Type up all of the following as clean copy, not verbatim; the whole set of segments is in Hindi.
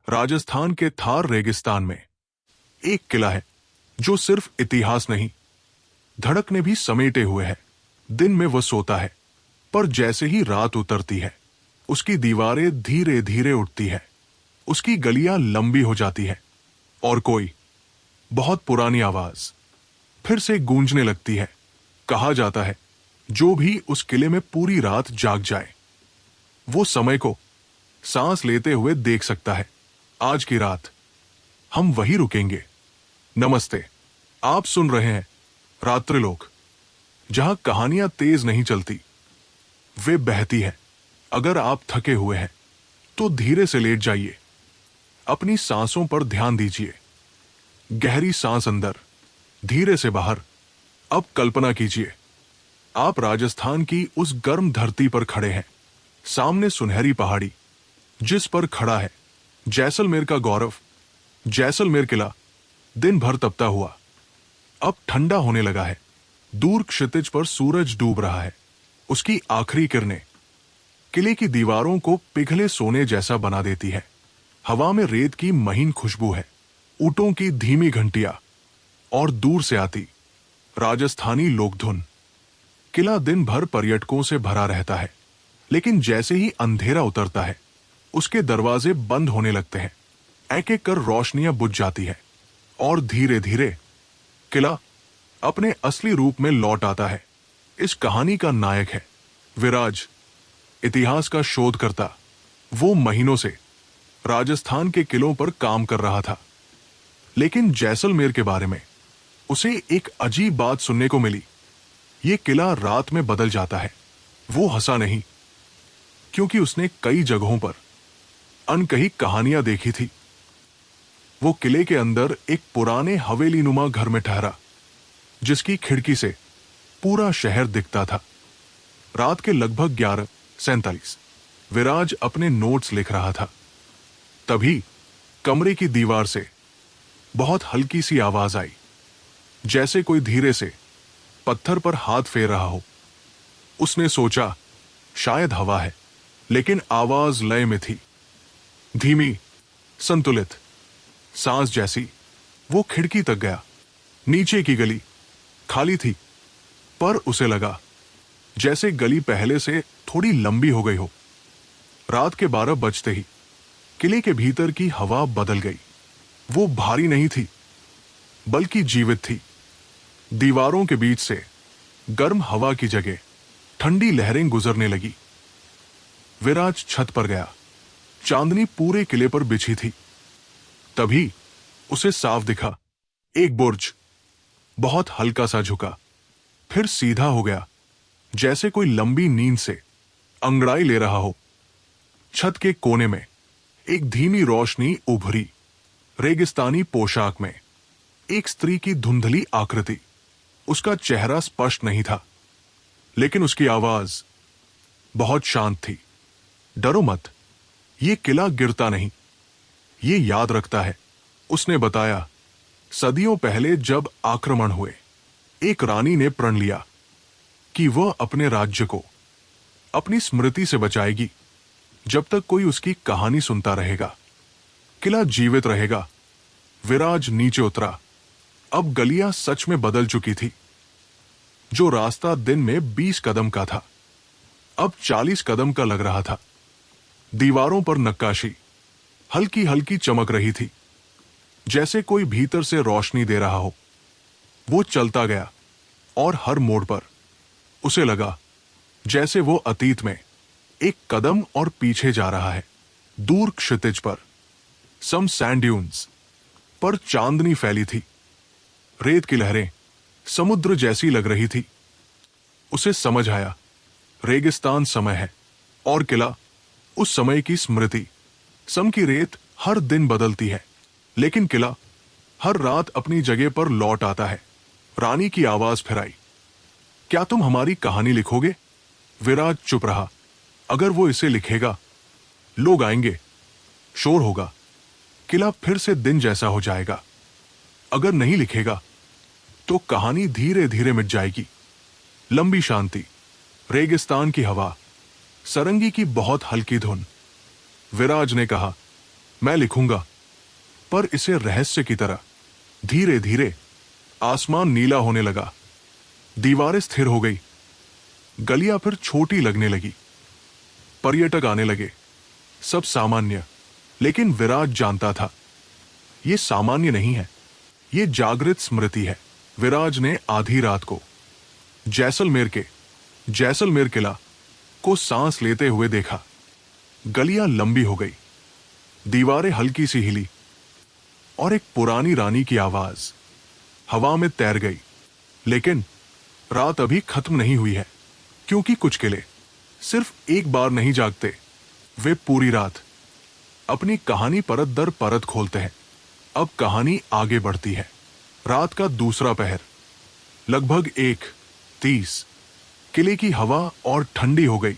राजस्थान के थार रेगिस्तान में एक किला है जो सिर्फ इतिहास नहीं, धड़कने भी समेटे हुए है। दिन में वह सोता है, पर जैसे ही रात उतरती है उसकी दीवारें धीरे धीरे उठती है, उसकी गलियां लंबी हो जाती है और कोई बहुत पुरानी आवाज फिर से गूंजने लगती है। कहा जाता है जो भी उस किले में पूरी रात जाग जाए वो समय को सांस लेते हुए देख सकता है। आज की रात हम वही रुकेंगे। नमस्ते, आप सुन रहे हैं रात्रिलोक, जहां कहानियां तेज नहीं चलती, वे बहती है। अगर आप थके हुए हैं तो धीरे से लेट जाइए, अपनी सांसों पर ध्यान दीजिए। गहरी सांस अंदर, धीरे से बाहर। अब कल्पना कीजिए आप राजस्थान की उस गर्म धरती पर खड़े हैं। सामने सुनहरी पहाड़ी जिस पर खड़ा है जैसलमेर का गौरव, जैसलमेर किला। दिन भर तपता हुआ अब ठंडा होने लगा है। दूर क्षितिज पर सूरज डूब रहा है, उसकी आखिरी किरणें किले की दीवारों को पिघले सोने जैसा बना देती है। हवा में रेत की महीन खुशबू है, ऊंटों की धीमी घंटियां और दूर से आती राजस्थानी लोकधुन। किला दिन भर पर्यटकों से भरा रहता है, लेकिन जैसे ही अंधेरा उतरता है उसके दरवाजे बंद होने लगते हैं। एक एक कर रोशनियां बुझ जाती है और धीरे धीरे किला अपने असली रूप में लौट आता है। इस कहानी का नायक है विराज, इतिहास का शोधकर्ता। वो महीनों से राजस्थान के किलों पर काम कर रहा था, लेकिन जैसलमेर के बारे में उसे एक अजीब बात सुनने को मिली। ये किला रात में बदल जाता है। वो हंसा नहीं, क्योंकि उसने कई जगहों पर अनकही कहानियां देखी थी। वो किले के अंदर एक पुराने हवेलीनुमा घर में ठहरा, जिसकी खिड़की से पूरा शहर दिखता था। रात के लगभग 11:47 विराज अपने नोट्स लिख रहा था। तभी कमरे की दीवार से बहुत हल्की सी आवाज आई, जैसे कोई धीरे से पत्थर पर हाथ फेर रहा हो। उसने सोचा शायद हवा है, लेकिन आवाज लय में थी, धीमी, संतुलित, सांस जैसी। वो खिड़की तक गया। नीचे की गली खाली थी, पर उसे लगा जैसे गली पहले से थोड़ी लंबी हो गई हो। रात के 12 बजते ही किले के भीतर की हवा बदल गई। वो भारी नहीं थी, बल्कि जीवित थी। दीवारों के बीच से गर्म हवा की जगह ठंडी लहरें गुजरने लगी। विराज छत पर गया। चांदनी पूरे किले पर बिछी थी। तभी उसे साफ दिखा एक बुर्ज, बहुत हल्का सा झुका, फिर सीधा हो गया, जैसे कोई लंबी नींद से अंगड़ाई ले रहा हो। छत के कोने में एक धीमी रोशनी उभरी। रेगिस्तानी पोशाक में एक स्त्री की धुंधली आकृति। उसका चेहरा स्पष्ट नहीं था, लेकिन उसकी आवाज बहुत शांत थी। डरो मत, ये किला गिरता नहीं, ये याद रखता है। उसने बताया, सदियों पहले जब आक्रमण हुए, एक रानी ने प्रण लिया कि वह अपने राज्य को अपनी स्मृति से बचाएगी। जब तक कोई उसकी कहानी सुनता रहेगा, किला जीवित रहेगा। विराज नीचे उतरा। अब गलियां सच में बदल चुकी थी। जो रास्ता दिन में 20 कदम का था, अब 40 कदम का लग रहा था। दीवारों पर नक्काशी हल्की हल्की चमक रही थी, जैसे कोई भीतर से रोशनी दे रहा हो। वो चलता गया और हर मोड़ पर उसे लगा जैसे वो अतीत में एक कदम और पीछे जा रहा है। दूर क्षितिज पर सम सैंड ड्यून्स पर चांदनी फैली थी। रेत की लहरें समुद्र जैसी लग रही थी। उसे समझ आया, रेगिस्तान समय है और किला उस समय की स्मृति। सम की रेत हर दिन बदलती है, लेकिन किला हर रात अपनी जगह पर लौट आता है। रानी की आवाज फिर आई, क्या तुम हमारी कहानी लिखोगे? विराज चुप रहा। अगर वो इसे लिखेगा, लोग आएंगे, शोर होगा, किला फिर से दिन जैसा हो जाएगा। अगर नहीं लिखेगा तो कहानी धीरे धीरे मिट जाएगी। लंबी शांति, रेगिस्तान की हवा, सरंगी की बहुत हल्की धुन। विराज ने कहा, मैं लिखूंगा, पर इसे रहस्य की तरह। धीरे धीरे आसमान नीला होने लगा, दीवारें स्थिर हो गई, गलियां फिर छोटी लगने लगी, पर्यटक आने लगे। सब सामान्य, लेकिन विराज जानता था ये सामान्य नहीं है, ये जागृत स्मृति है। विराज ने आधी रात को जैसलमेर किला को सांस लेते हुए देखा। गलियां लंबी हो गई, दीवारें हल्की सी हिली, और एक पुरानी रानी की आवाज हवा में तैर गई। लेकिन रात अभी खत्म नहीं हुई है, क्योंकि कुछ किले सिर्फ एक बार नहीं जागते, वे पूरी रात अपनी कहानी परत दर परत खोलते हैं। अब कहानी आगे बढ़ती है। रात का दूसरा पहर, लगभग 1:30। किले की हवा और ठंडी हो गई।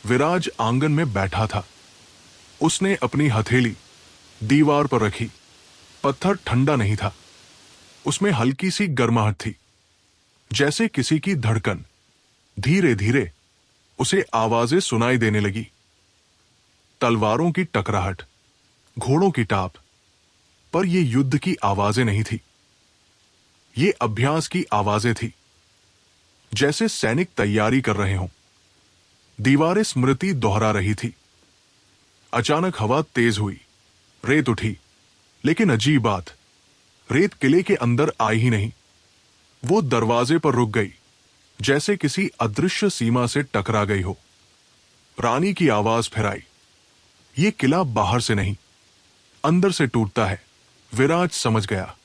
विराज आंगन में बैठा था। उसने अपनी हथेली दीवार पर रखी। पत्थर ठंडा नहीं था, उसमें हल्की सी गर्माहट थी, जैसे किसी की धड़कन। धीरे धीरे उसे आवाजें सुनाई देने लगी, तलवारों की टकराहट, घोड़ों की टाप। पर ये युद्ध की आवाजें नहीं थी, ये अभ्यास की आवाजें थी, जैसे सैनिक तैयारी कर रहे हों। दीवारें स्मृति दोहरा रही थी। अचानक हवा तेज हुई, रेत उठी। लेकिन अजीब बात, रेत किले के अंदर आई ही नहीं, वो दरवाजे पर रुक गई, जैसे किसी अदृश्य सीमा से टकरा गई हो। रानी की आवाज फिर आई, ये किला बाहर से नहीं, अंदर से टूटता है। विराज समझ गया,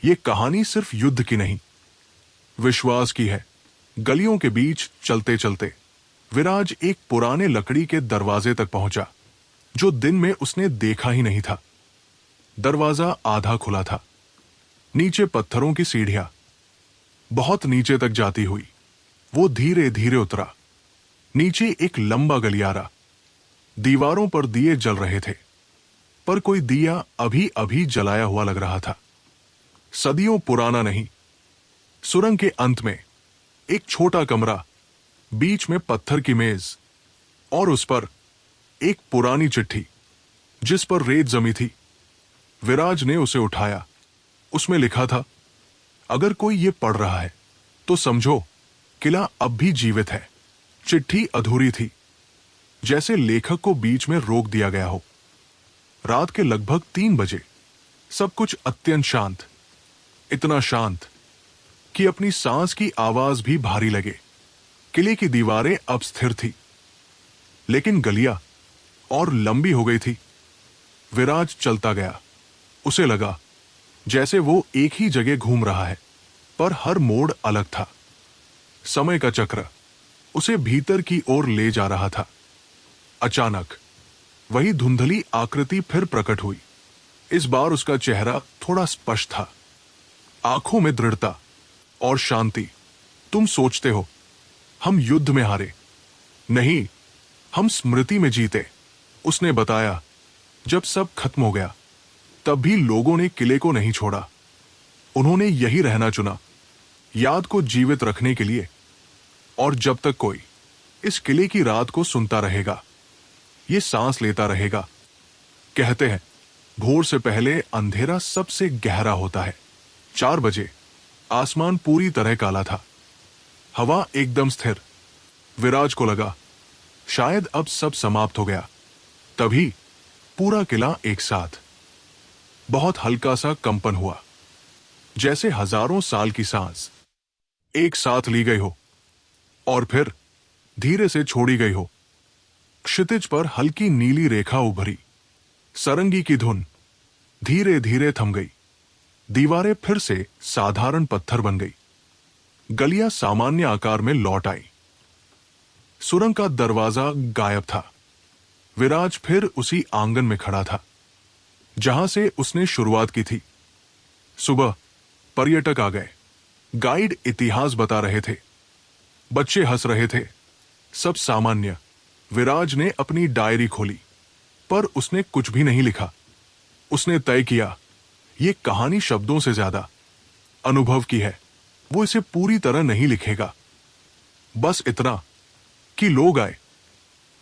ये कहानी सिर्फ युद्ध की नहीं, विश्वास की है। गलियों के बीच चलते चलते विराज एक पुराने लकड़ी के दरवाजे तक पहुंचा, जो दिन में उसने देखा ही नहीं था। दरवाजा आधा खुला था, नीचे पत्थरों की सीढ़ियां बहुत नीचे तक जाती हुई। वो धीरे धीरे उतरा। नीचे एक लंबा गलियारा, दीवारों पर दिए जल रहे थे, पर कोई दिया अभी अभी जलाया हुआ लग रहा था। सदियों पुराना नहीं। सुरंग के अंत में एक छोटा कमरा, बीच में पत्थर की मेज, और उस पर एक पुरानी चिट्ठी जिस पर रेत जमी थी। विराज ने उसे उठाया। उसमें लिखा था, अगर कोई ये पढ़ रहा है तो समझो किला अब भी जीवित है। चिट्ठी अधूरी थी, जैसे लेखक को बीच में रोक दिया गया हो। रात के लगभग 3 बजे सब कुछ अत्यंत शांत, इतना शांत कि अपनी सांस की आवाज भी भारी लगे। किले की दीवारें अब स्थिर थी, लेकिन गलियां और लंबी हो गई थी। विराज चलता गया। उसे लगा जैसे वो एक ही जगह घूम रहा है, पर हर मोड़ अलग था। समय का चक्र उसे भीतर की ओर ले जा रहा था। अचानक वही धुंधली आकृति फिर प्रकट हुई। इस बार उसका चेहरा थोड़ा स्पष्ट था, आंखों में दृढ़ता और शांति। तुम सोचते हो हम युद्ध में हारे? नहीं, हम स्मृति में जीते, उसने बताया। जब सब खत्म हो गया, तब भी लोगों ने किले को नहीं छोड़ा। उन्होंने यही रहना चुना, याद को जीवित रखने के लिए। और जब तक कोई इस किले की रात को सुनता रहेगा, ये सांस लेता रहेगा। कहते हैं भोर से पहले अंधेरा सबसे गहरा होता है। 4 बजे आसमान पूरी तरह काला था, हवा एकदम स्थिर। विराज को लगा शायद अब सब समाप्त हो गया। तभी पूरा किला एक साथ बहुत हल्का सा कंपन हुआ, जैसे हजारों साल की सांस एक साथ ली गई हो और फिर धीरे से छोड़ी गई हो। क्षितिज पर हल्की नीली रेखा उभरी। सरंगी की धुन धीरे धीरे थम गई। दीवारें फिर से साधारण पत्थर बन गई। गलियां सामान्य आकार में लौट आई। सुरंग का दरवाजा गायब था। विराज फिर उसी आंगन में खड़ा था जहां से उसने शुरुआत की थी। सुबह पर्यटक आ गए। गाइड इतिहास बता रहे थे, बच्चे हंस रहे थे, सब सामान्य। विराज ने अपनी डायरी खोली, पर उसने कुछ भी नहीं लिखा। उसने तय किया ये कहानी शब्दों से ज्यादा अनुभव की है। वो इसे पूरी तरह नहीं लिखेगा, बस इतना कि लोग आए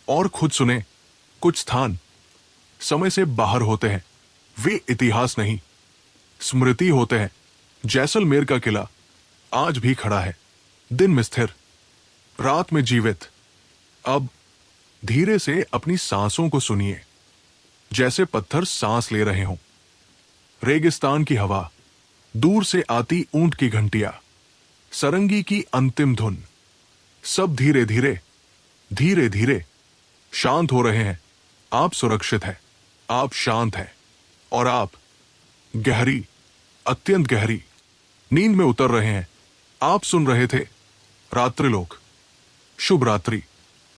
और खुद सुने। कुछ स्थान समय से बाहर होते हैं। वे इतिहास नहीं, स्मृति होते हैं। जैसलमेर का किला आज भी खड़ा है, दिन में स्थिर, रात में जीवित। अब धीरे से अपनी सांसों को सुनिए, जैसे पत्थर सांस ले रहे हों। रेगिस्तान की हवा, दूर से आती ऊंट की घंटियां, सरंगी की अंतिम धुन, सब धीरे धीरे धीरे धीरे शांत हो रहे हैं। आप सुरक्षित हैं, आप शांत हैं, और आप गहरी, अत्यंत गहरी नींद में उतर रहे हैं। आप सुन रहे थे रात्रिलोक। शुभ रात्रि।